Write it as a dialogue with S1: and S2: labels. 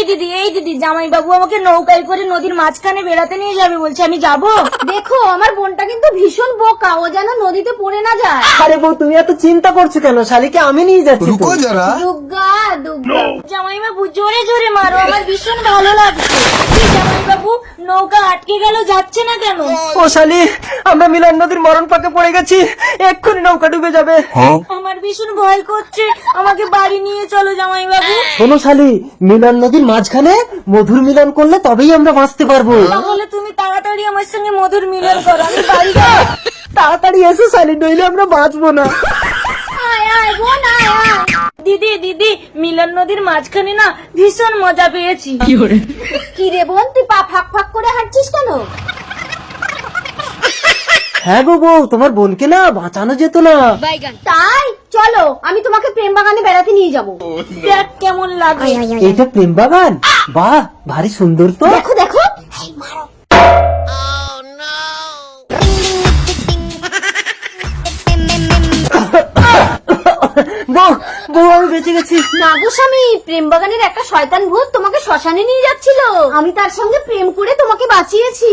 S1: এই দিদি জামাই বাবু আমাকে নৌকায় করে নদীর মাঝখানে বেড়াতে নিয়ে যাবে বলছে, আমি যাব? দেখো আমার বোনটা কিন্তু ভীষণ বোকা, ও যেন নদীতে পড়ে না যায়।
S2: আরে বউ তুমি এত চিন্তা করছো কেন? শালিকে আমি নিয়ে যাচ্ছি তো।
S1: দুগ্গা দুগ্গা। জামাই বাবু জোরে জোরে মারো, আমার ভীষণ ভালো লাগছে। জামাই বাবু নৌকা আটকে গেল, যাচ্ছে না কেন?
S2: ও শালি, আমরা মিলন নদীর মরণ পাকে পড়ে গেছি, এক্ষুনি নৌকা ডুবে যাবে।
S1: আমার ভীষণ ভয় করছে, আমাকে বাড়ি নিয়ে চলো জামাই বাবু।
S2: শোনো শালি, মিলন নদীর মাঝখানে মধুর মিলন করলে তবেই আমরা বাঁচতে পারবো।
S1: তাহলে তুমি তাড়াতাড়ি আমার সঙ্গে মধুর মিলন করো, আমি বাড়ি যাবো।
S2: তাড়াতাড়ি এসো শালি, নইলে আমরা বাঁচবো না।
S1: আয় আয় বোন আয় আয়। দিদি দিদি মিলন নদীর মাঝখানে না ভীষণ মজা পেয়েছি। কি রে বোন, তুই পা ফাঁক ফাঁক করে হাঁটছিস কেন?
S2: হ্যাঁ গো বউ, তোমার বোনকে না বাঁচানো যেত না।
S1: তাই চলো, আমি তোমাকে প্রেম বাগানে বেড়াতে নিয়ে যাবো। দেখ কেমন লাগে।
S2: এইটা প্রেম বাগান? বাহ, ভারী সুন্দর তো।
S1: দেখো দেখো।
S2: বউ বউ, আমি বেঁচে গেছি।
S1: না গো স্বামী, প্রেম বাগানের একটা শয়তান ভূত তোমাকে শ্মশানে নিয়ে যাচ্ছিল, আমি তার সঙ্গে প্রেম করে তোমাকে বাঁচিয়েছি।